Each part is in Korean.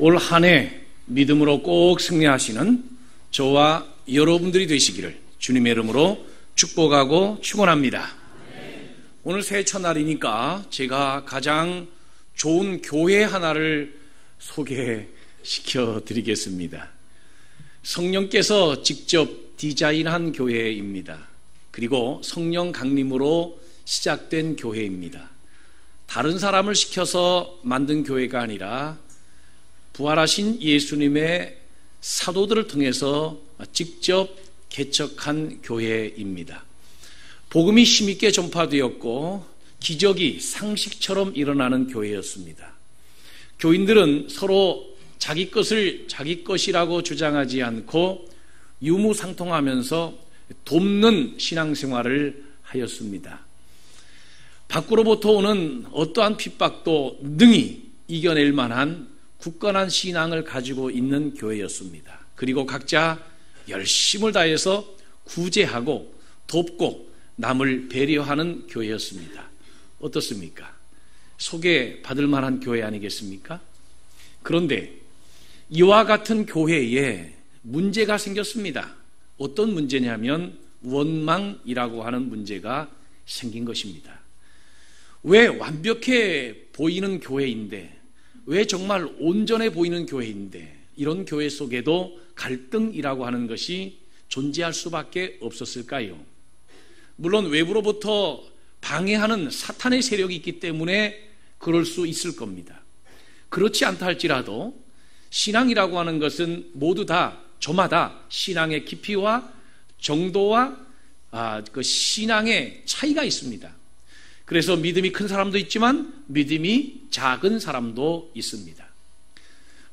올 한 해 믿음으로 꼭 승리하시는 저와 여러분들이 되시기를 주님의 이름으로 축복하고 축원합니다. 오늘 새해 첫날이니까 제가 가장 좋은 교회 하나를 소개시켜 드리겠습니다. 성령께서 직접 디자인한 교회입니다. 그리고 성령 강림으로 시작된 교회입니다. 다른 사람을 시켜서 만든 교회가 아니라 부활하신 예수님의 사도들을 통해서 직접 개척한 교회입니다. 복음이 힘있게 전파되었고 기적이 상식처럼 일어나는 교회였습니다. 교인들은 서로 자기 것을 자기 것이라고 주장하지 않고 유무상통하면서 돕는 신앙생활을 하였습니다. 밖으로부터 오는 어떠한 핍박도 능히 이겨낼 만한 굳건한 신앙을 가지고 있는 교회였습니다. 그리고 각자 열심을 다해서 구제하고 돕고 남을 배려하는 교회였습니다. 어떻습니까? 소개받을 만한 교회 아니겠습니까? 그런데 이와 같은 교회에 문제가 생겼습니다. 어떤 문제냐면 원망이라고 하는 문제가 생긴 것입니다. 왜 완벽해 보이는 교회인데, 왜 정말 온전해 보이는 교회인데 이런 교회 속에도 갈등이라고 하는 것이 존재할 수밖에 없었을까요? 물론 외부로부터 방해하는 사탄의 세력이 있기 때문에 그럴 수 있을 겁니다. 그렇지 않다 할지라도 신앙이라고 하는 것은 모두 다 저마다 신앙의 깊이와 정도와 그 신앙의 차이가 있습니다. 그래서 믿음이 큰 사람도 있지만 믿음이 작은 사람도 있습니다.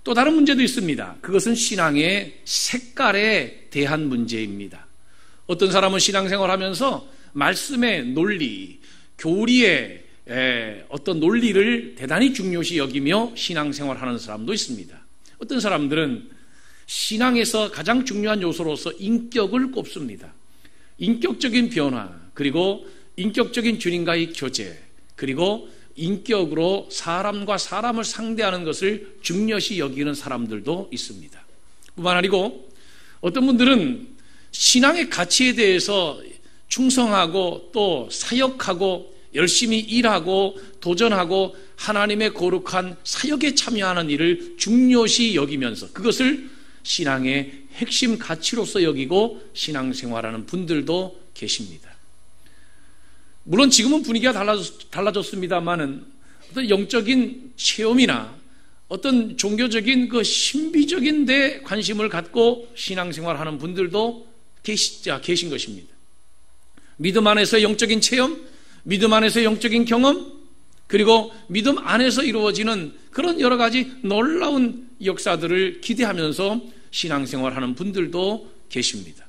또 다른 문제도 있습니다. 그것은 신앙의 색깔에 대한 문제입니다. 어떤 사람은 신앙생활하면서 말씀의 논리, 교리의 어떤 논리를 대단히 중요시 여기며 신앙생활하는 사람도 있습니다. 어떤 사람들은 신앙에서 가장 중요한 요소로서 인격을 꼽습니다. 인격적인 변화, 그리고 인격적인 주님과의 교제, 그리고 인격으로 사람과 사람을 상대하는 것을 중요시 여기는 사람들도 있습니다. 뿐만 아니고 어떤 분들은 신앙의 가치에 대해서 충성하고 또 사역하고 열심히 일하고 도전하고 하나님의 거룩한 사역에 참여하는 일을 중요시 여기면서 그것을 신앙의 핵심 가치로서 여기고 신앙생활하는 분들도 계십니다. 물론 지금은 분위기가 달라졌습니다만은 어떤 영적인 체험이나 어떤 종교적인 그 신비적인 데 관심을 갖고 신앙생활하는 분들도 계신 것입니다. 믿음 안에서 영적인 체험, 믿음 안에서 영적인 경험, 그리고 믿음 안에서 이루어지는 그런 여러 가지 놀라운 역사들을 기대하면서 신앙생활하는 분들도 계십니다.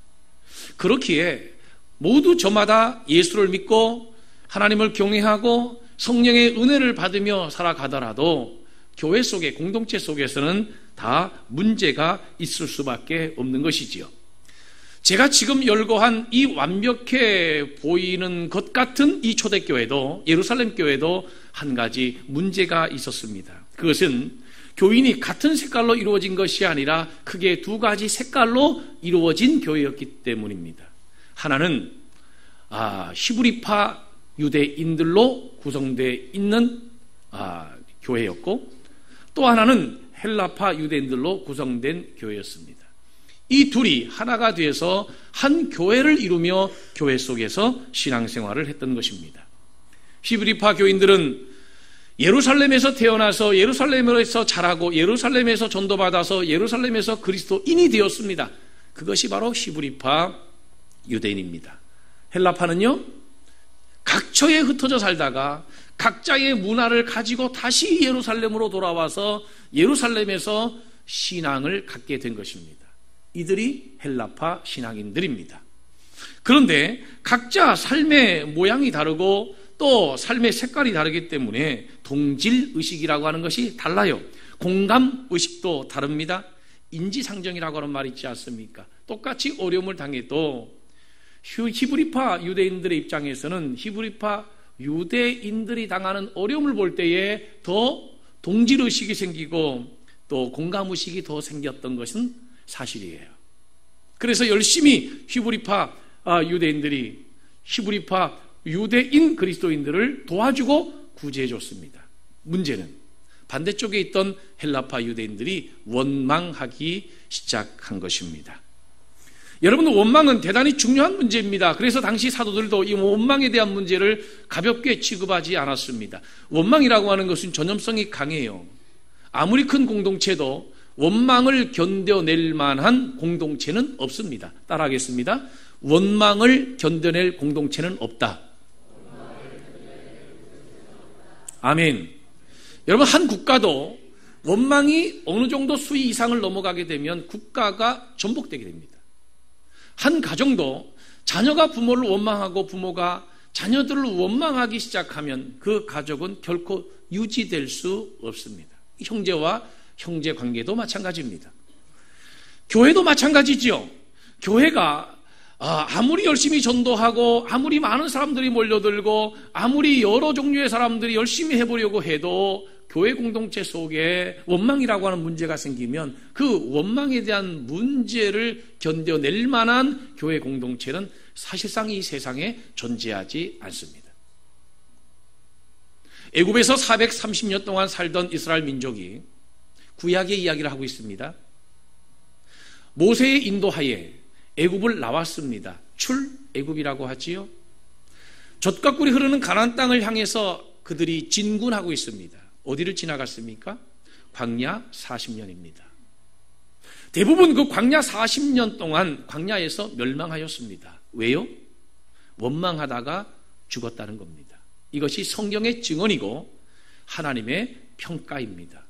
그렇기에 모두 저마다 예수를 믿고 하나님을 경외하고 성령의 은혜를 받으며 살아가더라도 교회 속에, 공동체 속에서는 다 문제가 있을 수밖에 없는 것이지요. 제가 지금 열거한 이 완벽해 보이는 것 같은 이 초대교회도, 예루살렘 교회도 한 가지 문제가 있었습니다. 그것은 교인이 같은 색깔로 이루어진 것이 아니라 크게 두 가지 색깔로 이루어진 교회였기 때문입니다. 하나는 히브리파 유대인들로 구성되어 있는 교회였고, 또 하나는 헬라파 유대인들로 구성된 교회였습니다. 이 둘이 하나가 돼서 한 교회를 이루며 교회 속에서 신앙생활을 했던 것입니다. 히브리파 교인들은 예루살렘에서 태어나서 예루살렘에서 자라고 예루살렘에서 전도받아서 예루살렘에서 그리스도인이 되었습니다. 그것이 바로 히브리파 유대인입니다. 헬라파는요, 각처에 흩어져 살다가 각자의 문화를 가지고 다시 예루살렘으로 돌아와서 예루살렘에서 신앙을 갖게 된 것입니다. 이들이 헬라파 신앙인들입니다. 그런데 각자 삶의 모양이 다르고 또 삶의 색깔이 다르기 때문에 동질의식이라고 하는 것이 달라요. 공감의식도 다릅니다. 인지상정이라고 하는 말이 있지 않습니까? 똑같이 어려움을 당해도 히브리파 유대인들의 입장에서는 히브리파 유대인들이 당하는 어려움을 볼 때에 더 동질의식이 생기고 또 공감의식이 더 생겼던 것은 사실이에요. 그래서 열심히 히브리파 유대인들이 히브리파 유대인 그리스도인들을 도와주고 구제해 줬습니다. 문제는 반대쪽에 있던 헬라파 유대인들이 원망하기 시작한 것입니다. 여러분, 원망은 대단히 중요한 문제입니다. 그래서 당시 사도들도 이 원망에 대한 문제를 가볍게 취급하지 않았습니다. 원망이라고 하는 것은 전염성이 강해요. 아무리 큰 공동체도 원망을 견뎌낼 만한 공동체는 없습니다. 따라하겠습니다. 원망을 견뎌낼 공동체는 없다. 아멘. 여러분, 한 국가도 원망이 어느 정도 수위 이상을 넘어가게 되면 국가가 전복되게 됩니다. 한 가정도 자녀가 부모를 원망하고 부모가 자녀들을 원망하기 시작하면 그 가족은 결코 유지될 수 없습니다. 형제와 형제 관계도 마찬가지입니다. 교회도 마찬가지죠. 교회가 아무리 열심히 전도하고 아무리 많은 사람들이 몰려들고 아무리 여러 종류의 사람들이 열심히 해보려고 해도 교회 공동체 속에 원망이라고 하는 문제가 생기면 그 원망에 대한 문제를 견뎌낼 만한 교회 공동체는 사실상 이 세상에 존재하지 않습니다. 애굽에서 430년 동안 살던 이스라엘 민족이 구약의 이야기를 하고 있습니다. 모세의 인도하에 애굽을 나왔습니다. 출애굽이라고 하지요. 젖과 꿀이 흐르는 가나안 땅을 향해서 그들이 진군하고 있습니다. 어디를 지나갔습니까? 광야 40년입니다. 대부분 그 광야 40년 동안 광야에서 멸망하였습니다. 왜요? 원망하다가 죽었다는 겁니다. 이것이 성경의 증언이고 하나님의 평가입니다.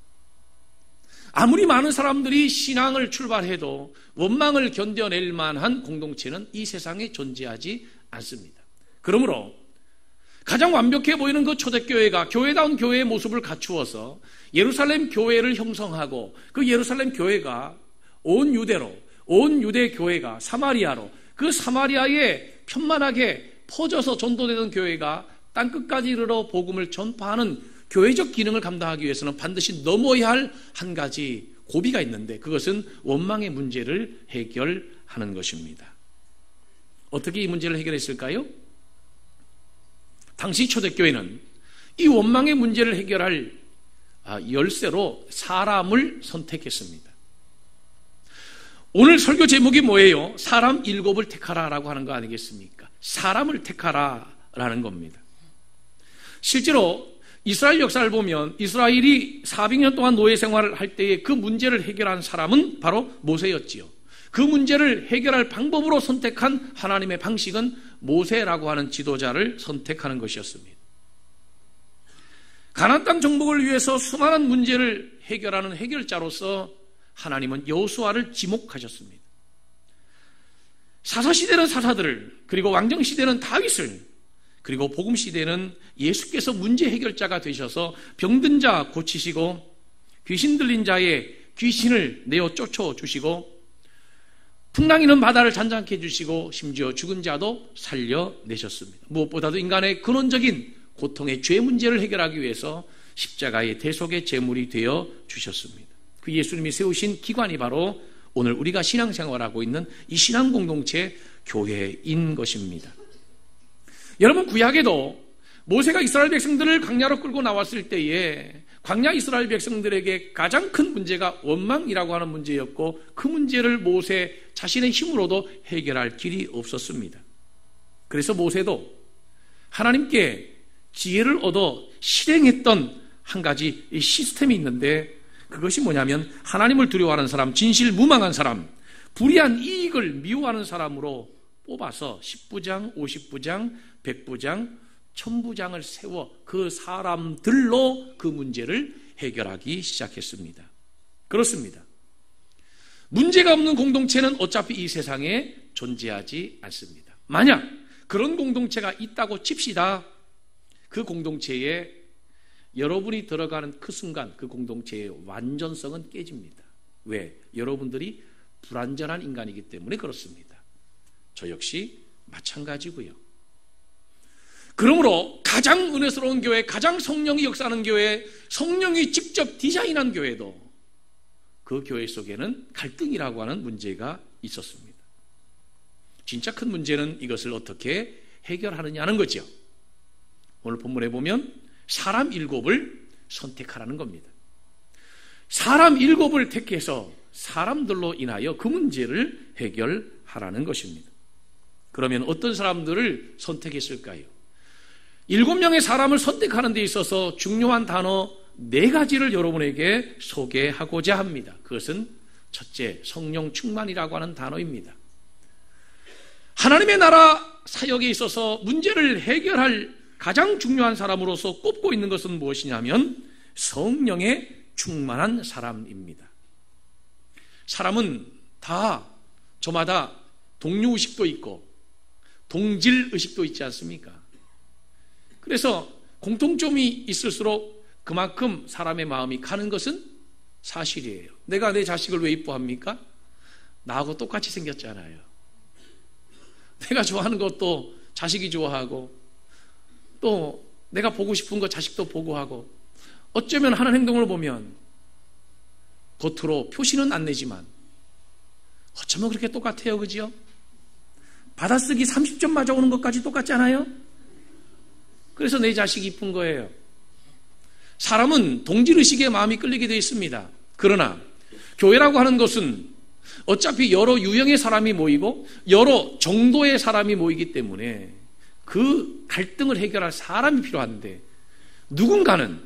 아무리 많은 사람들이 신앙을 출발해도 원망을 견뎌낼 만한 공동체는 이 세상에 존재하지 않습니다. 그러므로 가장 완벽해 보이는 그 초대교회가 교회다운 교회의 모습을 갖추어서 예루살렘 교회를 형성하고 그 예루살렘 교회가 온 유대로, 온 유대 교회가 사마리아로, 그 사마리아에 편만하게 퍼져서 전도되던 교회가 땅끝까지 이르러 복음을 전파하는 교회적 기능을 감당하기 위해서는 반드시 넘어야 할 한 가지 고비가 있는데 그것은 원망의 문제를 해결하는 것입니다. 어떻게 이 문제를 해결했을까요? 당시 초대교회는 이 원망의 문제를 해결할 열쇠로 사람을 선택했습니다. 오늘 설교 제목이 뭐예요? 사람 7을 택하라라고 하는 거 아니겠습니까? 사람을 택하라라는 겁니다. 실제로 이스라엘 역사를 보면 이스라엘이 400년 동안 노예 생활을 할 때에 그 문제를 해결한 사람은 바로 모세였지요. 그 문제를 해결할 방법으로 선택한 하나님의 방식은 모세라고 하는 지도자를 선택하는 것이었습니다. 가나안 땅 정복을 위해서 수많은 문제를 해결하는 해결자로서 하나님은 여호수아를 지목하셨습니다. 사사시대는 사사들을, 그리고 왕정시대는 다윗을, 그리고 복음시대는 예수께서 문제 해결자가 되셔서 병든 자 고치시고 귀신 들린 자의 귀신을 내어 쫓아주시고 풍랑이는 바다를 잔잔케 해주시고 심지어 죽은 자도 살려내셨습니다. 무엇보다도 인간의 근원적인 고통의 죄 문제를 해결하기 위해서 십자가의 대속의 제물이 되어 주셨습니다. 그 예수님이 세우신 기관이 바로 오늘 우리가 신앙생활하고 있는 이 신앙공동체 교회인 것입니다. 여러분, 구약에도 모세가 이스라엘 백성들을 광야로 끌고 나왔을 때에 광야 이스라엘 백성들에게 가장 큰 문제가 원망이라고 하는 문제였고 그 문제를 모세 자신의 힘으로도 해결할 길이 없었습니다. 그래서 모세도 하나님께 지혜를 얻어 실행했던 한 가지 시스템이 있는데 그것이 뭐냐면 하나님을 두려워하는 사람, 진실무망한 사람, 불의한 이익을 미워하는 사람으로 뽑아서 10부장, 50부장, 100부장, 1000부장을 세워 그 사람들로 그 문제를 해결하기 시작했습니다. 그렇습니다. 문제가 없는 공동체는 어차피 이 세상에 존재하지 않습니다. 만약 그런 공동체가 있다고 칩시다. 그 공동체에 여러분이 들어가는 그 순간 그 공동체의 완전성은 깨집니다. 왜? 여러분들이 불완전한 인간이기 때문에 그렇습니다. 저 역시 마찬가지고요. 그러므로 가장 은혜스러운 교회, 가장 성령이 역사하는 교회, 성령이 직접 디자인한 교회도 그 교회 속에는 갈등이라고 하는 문제가 있었습니다. 진짜 큰 문제는 이것을 어떻게 해결하느냐는 거죠. 오늘 본문에 보면 사람 7을 선택하라는 겁니다. 사람 7을 택해서 사람들로 인하여 그 문제를 해결하라는 것입니다. 그러면 어떤 사람들을 선택했을까요? 7명의 사람을 선택하는 데 있어서 중요한 단어 4가지를 여러분에게 소개하고자 합니다. 그것은 첫째, 성령 충만이라고 하는 단어입니다. 하나님의 나라 사역에 있어서 문제를 해결할 가장 중요한 사람으로서 꼽고 있는 것은 무엇이냐면 성령에 충만한 사람입니다. 사람은 다 저마다 동료의식도 있고 동질의식도 있지 않습니까? 그래서 공통점이 있을수록 그만큼 사람의 마음이 가는 것은 사실이에요. 내가 내 자식을 왜 이뻐합니까? 나하고 똑같이 생겼잖아요. 내가 좋아하는 것도 자식이 좋아하고 또 내가 보고 싶은 거 자식도 보고 하고 어쩌면 하는 행동을 보면 겉으로 표시는 안 내지만 어쩌면 그렇게 똑같아요. 그죠? 받아쓰기 30점 맞아오는 것까지 똑같잖아요. 그래서 내 자식이 이쁜 거예요. 사람은 동질의식에 마음이 끌리게 되어 있습니다. 그러나 교회라고 하는 것은 어차피 여러 유형의 사람이 모이고 여러 정도의 사람이 모이기 때문에 그 갈등을 해결할 사람이 필요한데 누군가는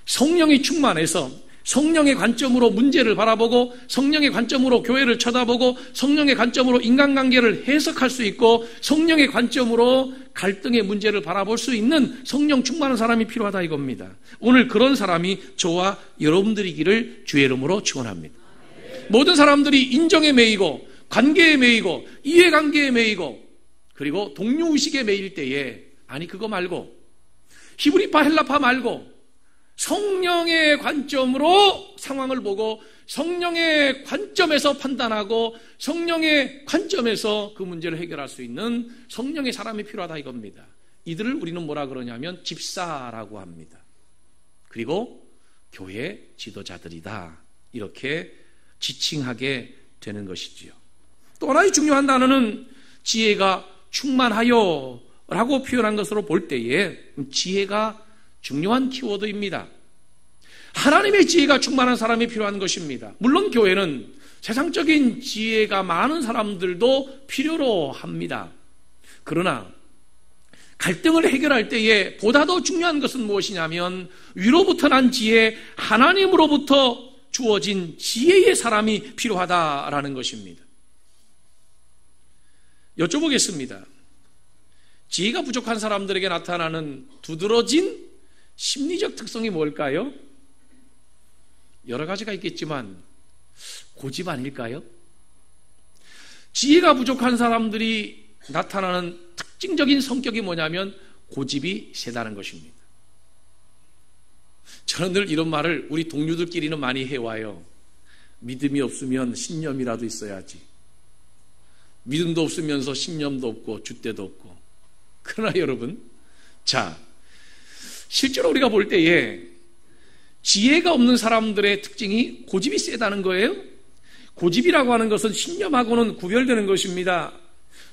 성령이 충만해서 성령의 관점으로 문제를 바라보고 성령의 관점으로 교회를 쳐다보고 성령의 관점으로 인간관계를 해석할 수 있고 성령의 관점으로 갈등의 문제를 바라볼 수 있는 성령 충만한 사람이 필요하다 이겁니다. 오늘 그런 사람이 저와 여러분들이기를 주의 이름으로 축원합니다. 모든 사람들이 인정에 매이고 관계에 매이고 이해관계에 매이고 그리고 동료의식에 매일 때에 아니 그거 말고 히브리파 헬라파 말고 성령의 관점으로 상황을 보고 성령의 관점에서 판단하고 성령의 관점에서 그 문제를 해결할 수 있는 성령의 사람이 필요하다 이겁니다. 이들을 우리는 뭐라 그러냐면 집사라고 합니다. 그리고 교회 지도자들이다 이렇게 지칭하게 되는 것이지요. 또 하나의 중요한 단어는 지혜가 충만하여 라고 표현한 것으로 볼 때에 지혜가 중요한 키워드입니다. 하나님의 지혜가 충만한 사람이 필요한 것입니다. 물론 교회는 세상적인 지혜가 많은 사람들도 필요로 합니다. 그러나 갈등을 해결할 때에 보다 더 중요한 것은 무엇이냐면 위로부터 난 지혜, 하나님으로부터 주어진 지혜의 사람이 필요하다라는 것입니다. 여쭤보겠습니다. 지혜가 부족한 사람들에게 나타나는 두드러진 심리적 특성이 뭘까요? 여러 가지가 있겠지만 고집 아닐까요? 지혜가 부족한 사람들이 나타나는 특징적인 성격이 뭐냐면 고집이 세다는 것입니다. 저는 늘 이런 말을 우리 동료들끼리는 많이 해와요. 믿음이 없으면 신념이라도 있어야지. 믿음도 없으면서 신념도 없고 줏대도 없고. 그러나 여러분, 자, 실제로 우리가 볼 때에 지혜가 없는 사람들의 특징이 고집이 세다는 거예요. 고집이라고 하는 것은 신념하고는 구별되는 것입니다.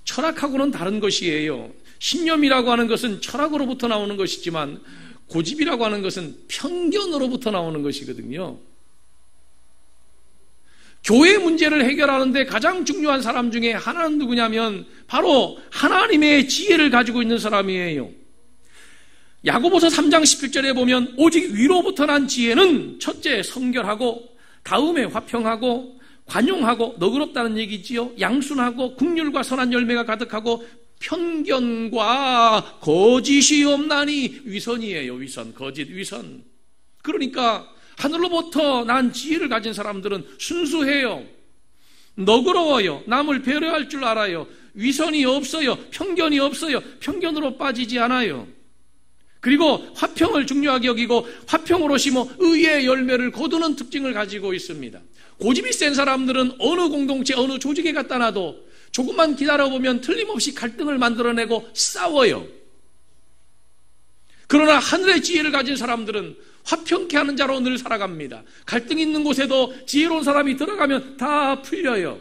철학하고는 다른 것이에요. 신념이라고 하는 것은 철학으로부터 나오는 것이지만 고집이라고 하는 것은 편견으로부터 나오는 것이거든요. 교회 문제를 해결하는데 가장 중요한 사람 중에 하나는 누구냐면 바로 하나님의 지혜를 가지고 있는 사람이에요. 야고보서 3장 17절에 보면 오직 위로부터 난 지혜는 첫째 성결하고 다음에 화평하고 관용하고 너그럽다는 얘기지요. 양순하고 긍휼과 선한 열매가 가득하고 편견과 거짓이 없나니 위선이에요. 위선, 거짓, 위선. 그러니까 하늘로부터 난 지혜를 가진 사람들은 순수해요. 너그러워요. 남을 배려할 줄 알아요. 위선이 없어요. 편견이 없어요. 편견으로 빠지지 않아요. 그리고 화평을 중요하게 여기고 화평으로 심어 의의 열매를 거두는 특징을 가지고 있습니다. 고집이 센 사람들은 어느 공동체, 어느 조직에 갖다 놔도 조금만 기다려보면 틀림없이 갈등을 만들어내고 싸워요. 그러나 하늘의 지혜를 가진 사람들은 화평케 하는 자로 늘 살아갑니다. 갈등이 있는 곳에도 지혜로운 사람이 들어가면 다 풀려요.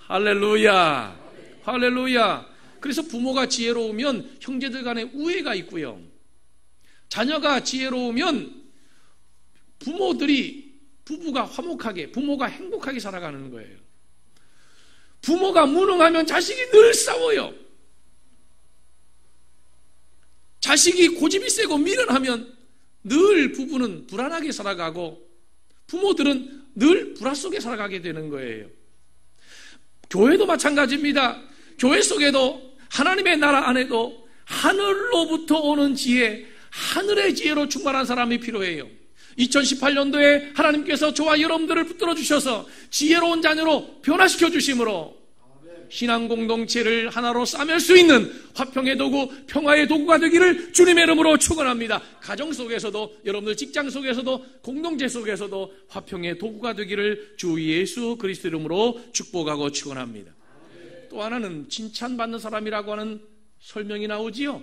할렐루야. 할렐루야. 그래서 부모가 지혜로우면 형제들 간에 우애가 있고요. 자녀가 지혜로우면 부부가 화목하게, 부모가 행복하게 살아가는 거예요. 부모가 무능하면 자식이 늘 싸워요. 자식이 고집이 세고 미련하면 늘 부부는 불안하게 살아가고 부모들은 늘 불화 속에 살아가게 되는 거예요. 교회도 마찬가지입니다. 교회 속에도 하나님의 나라 안에도 하늘로부터 오는 지혜, 하늘의 지혜로 충만한 사람이 필요해요. 2018년도에 하나님께서 저와 여러분들을 붙들어 주셔서 지혜로운 자녀로 변화시켜 주심으로 신앙 공동체를 하나로 싸맬 수 있는 화평의 도구, 평화의 도구가 되기를 주님의 이름으로 축원합니다. 가정 속에서도, 여러분들 직장 속에서도, 공동체 속에서도 화평의 도구가 되기를 주 예수 그리스도 이름으로 축복하고 축원합니다. 또 하나는 칭찬받는 사람이라고 하는 설명이 나오지요.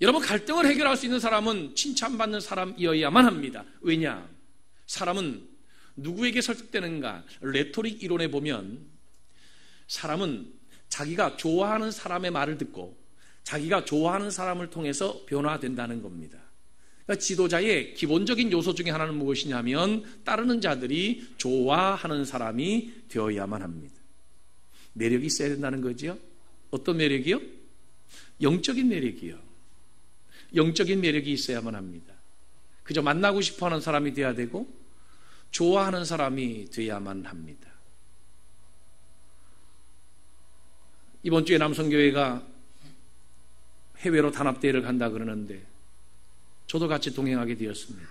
여러분, 갈등을 해결할 수 있는 사람은 칭찬받는 사람이어야만 합니다. 왜냐? 사람은 누구에게 설득되는가? 레토릭 이론에 보면 사람은 자기가 좋아하는 사람의 말을 듣고 자기가 좋아하는 사람을 통해서 변화된다는 겁니다. 그러니까 지도자의 기본적인 요소 중에 하나는 무엇이냐면 따르는 자들이 좋아하는 사람이 되어야만 합니다. 매력이 있어야 된다는 거지요. 어떤 매력이요? 영적인 매력이요. 영적인 매력이 있어야만 합니다. 그저 만나고 싶어하는 사람이 되어야 되고 좋아하는 사람이 되어야만 합니다. 이번 주에 남성교회가 해외로 단합대회를 간다 그러는데 저도 같이 동행하게 되었습니다.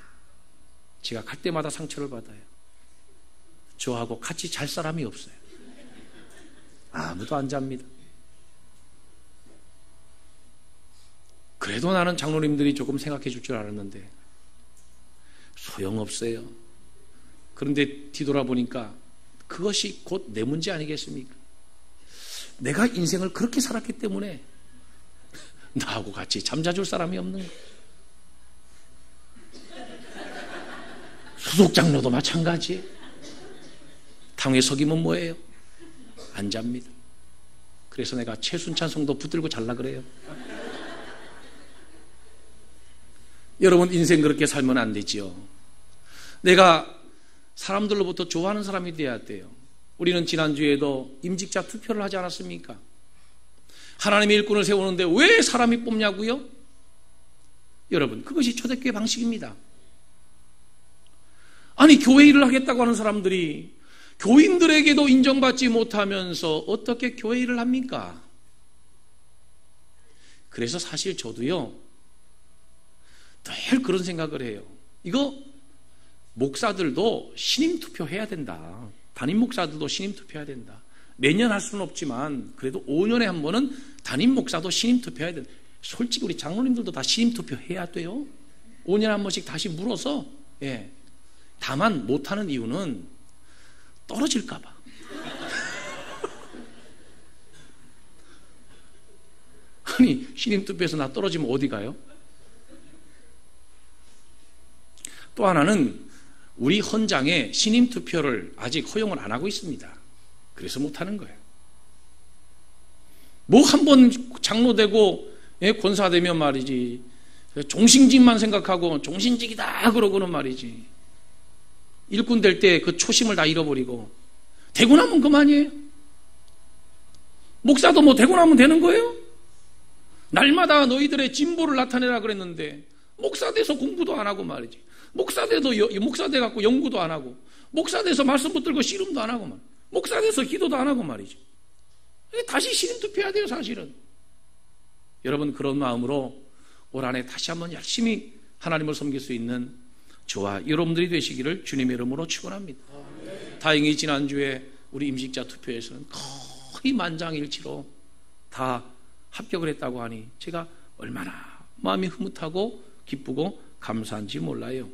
제가 갈 때마다 상처를 받아요. 저하고 같이 잘 사람이 없어요. 아무도 안 잡니다. 그래도 나는 장로님들이 조금 생각해 줄 줄 알았는데 소용없어요. 그런데 뒤돌아보니까 그것이 곧 내 문제 아니겠습니까? 내가 인생을 그렇게 살았기 때문에 나하고 같이 잠자줄 사람이 없는 거예요. 수석 장로도 마찬가지예요. 당회 석이면 뭐예요? 안 잡니다. 그래서 내가 최순찬 성도 붙들고 잘라 그래요. 여러분, 인생 그렇게 살면 안 되지요. 내가 사람들로부터 좋아하는 사람이 돼야 돼요. 우리는 지난주에도 임직자 투표를 하지 않았습니까? 하나님의 일꾼을 세우는데 왜 사람이 뽑냐고요? 여러분, 그것이 초대교회 방식입니다. 아니, 교회 일을 하겠다고 하는 사람들이 교인들에게도 인정받지 못하면서 어떻게 교회 일을 합니까? 그래서 사실 저도요, 늘 그런 생각을 해요. 이거 목사들도 신임 투표해야 된다. 담임 목사들도 신임 투표해야 된다. 매년 할 수는 없지만 그래도 5년에 한 번은 담임 목사도 신임 투표해야 된다. 솔직히 우리 장로님들도 다 신임 투표해야 돼요. 5년에 한 번씩 다시 물어서. 예. 다만 못하는 이유는 떨어질까 봐. 아니, 신임 투표에서 나 떨어지면 어디 가요? 또 하나는 우리 헌장에 신임 투표를 아직 허용을 안 하고 있습니다. 그래서 못하는 거예요. 뭐 한 번 장로 되고 권사 되면 말이지 종신직만 생각하고 종신직이다 그러고는 말이지 일꾼 될 때 그 초심을 다 잃어버리고 되고 나면 그만이에요. 목사도 뭐 되고 나면 되는 거예요? 날마다 너희들의 진보를 나타내라 그랬는데 목사 돼서 공부도 안 하고 말이지. 목사 돼 갖고 연구도 안 하고, 목사 돼서 말씀 붙들고 씨름도 안 하고 말이지. 목사 돼서 기도도 안 하고 말이지. 다시 신임 투표해야 돼요, 사실은. 여러분, 그런 마음으로 올 한해 다시 한번 열심히 하나님을 섬길 수 있는 저와 여러분들이 되시기를 주님의 이름으로 축원합니다. 다행히 지난주에 우리 임직자 투표에서는 거의 만장일치로 다 합격을 했다고 하니 제가 얼마나 마음이 흐뭇하고 기쁘고 감사한지 몰라요.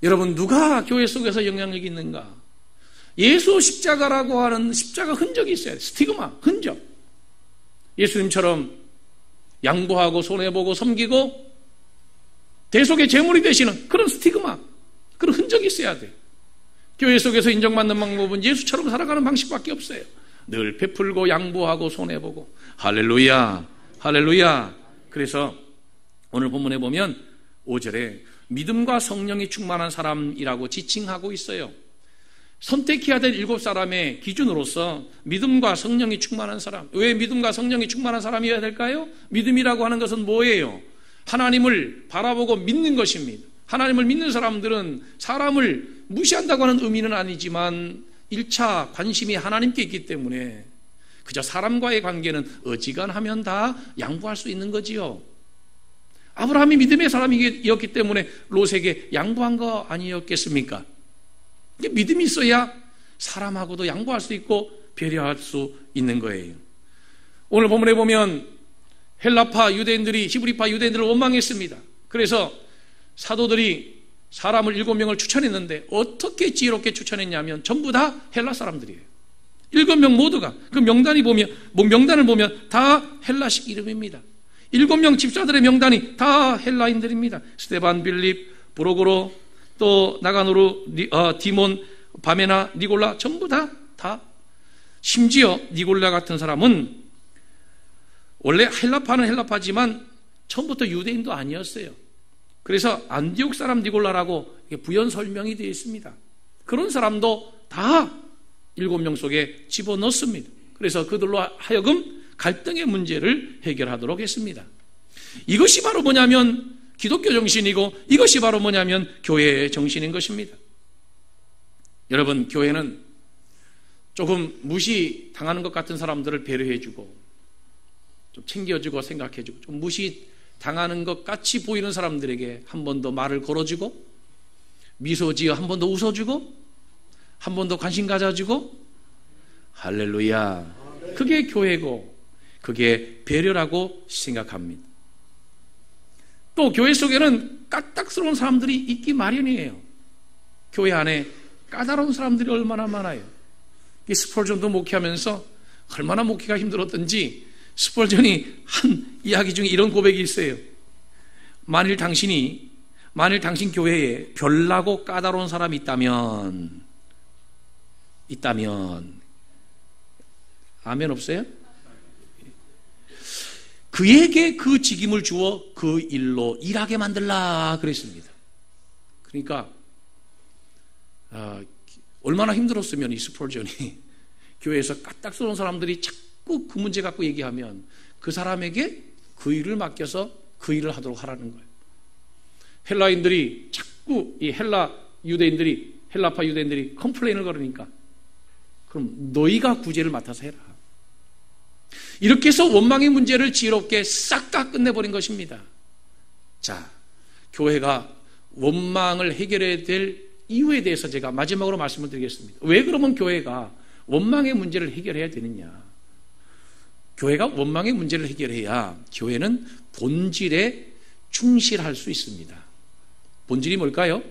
여러분, 누가 교회 속에서 영향력이 있는가? 예수 십자가라고 하는 십자가 흔적이 있어야 돼요. 스티그마, 흔적. 예수님처럼 양보하고 손해보고 섬기고 대속의 제물이 되시는 그런 스티그마, 그런 흔적이 있어야 돼요. 교회 속에서 인정받는 방법은 예수처럼 살아가는 방식밖에 없어요. 늘 베풀고 양보하고 손해보고. 할렐루야, 할렐루야. 그래서 오늘 본문에 보면 5절에 믿음과 성령이 충만한 사람이라고 지칭하고 있어요. 선택해야 될 7사람의 기준으로서 믿음과 성령이 충만한 사람. 왜 믿음과 성령이 충만한 사람이어야 될까요? 믿음이라고 하는 것은 뭐예요? 하나님을 바라보고 믿는 것입니다. 하나님을 믿는 사람들은 사람을 무시한다고 하는 의미는 아니지만 1차 관심이 하나님께 있기 때문에 그저 사람과의 관계는 어지간하면 다 양보할 수 있는 거지요. 아브라함이 믿음의 사람이었기 때문에 롯에게 양보한 거 아니었겠습니까? 믿음이 있어야 사람하고도 양보할 수 있고 배려할 수 있는 거예요. 오늘 본문에 보면 헬라파 유대인들이 히브리파 유대인들을 원망했습니다. 그래서 사도들이 사람을 7명을 추천했는데 어떻게 지혜롭게 추천했냐면 전부 다 헬라 사람들이에요. 7명 모두가. 그 명단을 보면 다 헬라식 이름입니다. 7명 집사들의 명단이 다 헬라인들입니다. 스데반, 빌립, 브로고로, 또 나가노르, 디몬, 바메나, 니골라 전부 다 심지어 니골라 같은 사람은 원래 헬라파는 헬라파지만 처음부터 유대인도 아니었어요. 그래서 안디옥 사람 니골라라고 부연 설명이 되어 있습니다. 그런 사람도 다 7명 속에 집어넣습니다. 그래서 그들로 하여금 갈등의 문제를 해결하도록 했습니다. 이것이 바로 뭐냐면 기독교 정신이고 이것이 바로 뭐냐면 교회의 정신인 것입니다. 여러분, 교회는 조금 무시당하는 것 같은 사람들을 배려해주고 좀 챙겨주고 생각해주고 좀 무시당하는 것 같이 보이는 사람들에게 한 번 더 말을 걸어주고 미소 지어 한 번 더 웃어주고 한 번 더 관심 가져주고 할렐루야. 그게 교회고 그게 배려라고 생각합니다. 또 교회 속에는 까딱스러운 사람들이 있기 마련이에요. 교회 안에 까다로운 사람들이 얼마나 많아요. 스펄전도 목회하면서 얼마나 목회가 힘들었던지 스펄전이 한 이야기 중에 이런 고백이 있어요. 만일 당신 교회에 별나고 까다로운 사람이 있다면 아멘 없어요? 그에게 그 직임을 주어 그 일로 일하게 만들라 그랬습니다. 그러니까 얼마나 힘들었으면 이 스펄전이 교회에서 까딱스러운 사람들이 자꾸 그 문제 갖고 얘기하면 그 사람에게 그 일을 맡겨서 그 일을 하도록 하라는 거예요. 헬라인들이 자꾸 이 헬라파 유대인들이 컴플레인을 걸으니까 그럼 너희가 구제를 맡아서 해라. 이렇게 해서 원망의 문제를 지혜롭게 싹 다 끝내버린 것입니다. 자, 교회가 원망을 해결해야 될 이유에 대해서 제가 마지막으로 말씀을 드리겠습니다. 왜 그러면 교회가 원망의 문제를 해결해야 되느냐? 교회가 원망의 문제를 해결해야 교회는 본질에 충실할 수 있습니다. 본질이 뭘까요?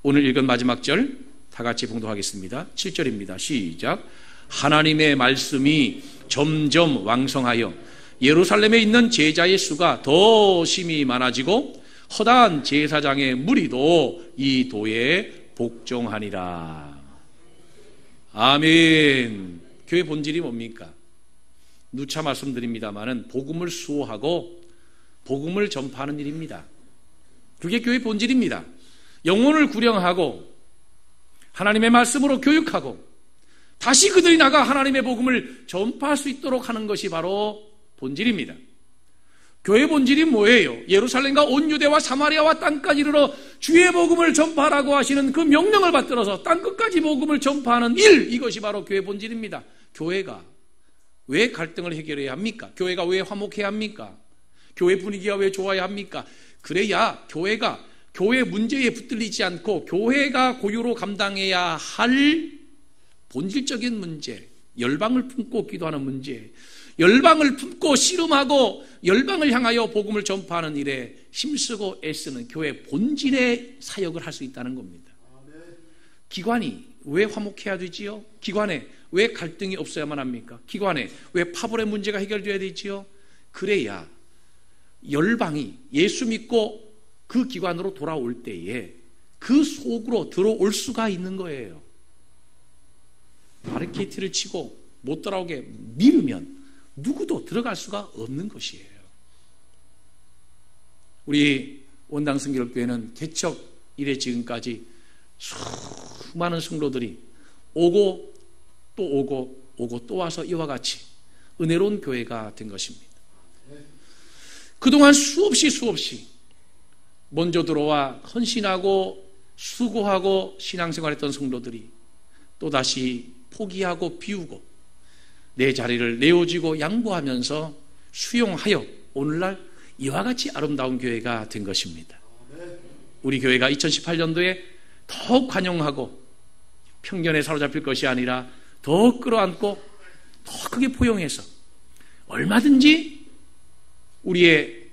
오늘 읽은 마지막 절 다 같이 봉독하겠습니다. 7절입니다. 시작. 하나님의 말씀이 점점 왕성하여 예루살렘에 있는 제자의 수가 더 심히 많아지고 허다한 제사장의 무리도 이 도에 복종하니라. 아멘. 교회 본질이 뭡니까? 누차 말씀드립니다마는 복음을 수호하고 복음을 전파하는 일입니다. 그게 교회 본질입니다. 영혼을 구령하고 하나님의 말씀으로 교육하고 다시 그들이 나가 하나님의 복음을 전파할 수 있도록 하는 것이 바로 본질입니다. 교회 본질이 뭐예요? 예루살렘과 온 유대와 사마리아와 땅까지 이르러 주의 복음을 전파하라고 하시는 그 명령을 받들어서 땅끝까지 복음을 전파하는 일, 이것이 바로 교회 본질입니다. 교회가 왜 갈등을 해결해야 합니까? 교회가 왜 화목해야 합니까? 교회 분위기가 왜 좋아야 합니까? 그래야 교회가 교회 문제에 붙들리지 않고 교회가 고유로 감당해야 할 본질적인 문제, 열방을 품고 기도하는 문제, 열방을 품고 씨름하고 열방을 향하여 복음을 전파하는 일에 힘쓰고 애쓰는 교회 본질의 사역을 할 수 있다는 겁니다. 기관이 왜 화목해야 되지요? 기관에 왜 갈등이 없어야만 합니까? 기관에 왜 파벌의 문제가 해결돼야 되지요? 그래야 열방이 예수 믿고 그 기관으로 돌아올 때에 그 속으로 들어올 수가 있는 거예요. 바리케이트를 치고 못 돌아오게 밀으면 누구도 들어갈 수가 없는 것이에요. 우리 원당성결교회는 개척 이래 지금까지 수많은 성도들이 오고 또 오고 오고 또 와서 이와 같이 은혜로운 교회가 된 것입니다. 그동안 수없이 먼저 들어와 헌신하고 수고하고 신앙생활했던 성도들이 또다시 포기하고 비우고 내 자리를 내어주고 양보하면서 수용하여 오늘날 이와 같이 아름다운 교회가 된 것입니다. 우리 교회가 2018년도에 더욱 관용하고 편견에 사로잡힐 것이 아니라 더 끌어안고 더 크게 포용해서 얼마든지 우리의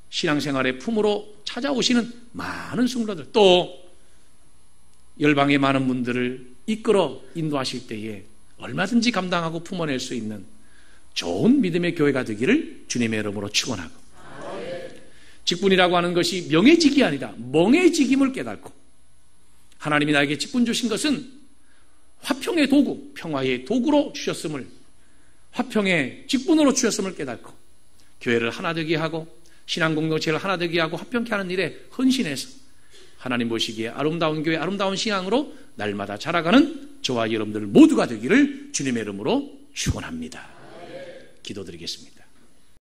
신앙생활의 품으로 찾아오시는 많은 성도들, 또 열방의 많은 분들을 이끌어 인도하실 때에 얼마든지 감당하고 품어낼 수 있는 좋은 믿음의 교회가 되기를 주님의 이름으로 축원하고, 직분이라고 하는 것이 명예직이 아니라 멍해직임을 깨닫고, 하나님이 나에게 직분 주신 것은 화평의 도구, 평화의 도구로 주셨음을, 화평의 직분으로 주셨음을 깨닫고 교회를 하나 되게 하고 신앙 공동체를 하나 되게 하고 화평케 하는 일에 헌신해서 하나님 보시기에 아름다운 교회, 아름다운 신앙으로 날마다 자라가는 저와 여러분들 모두가 되기를 주님의 이름으로 축원합니다. 기도드리겠습니다.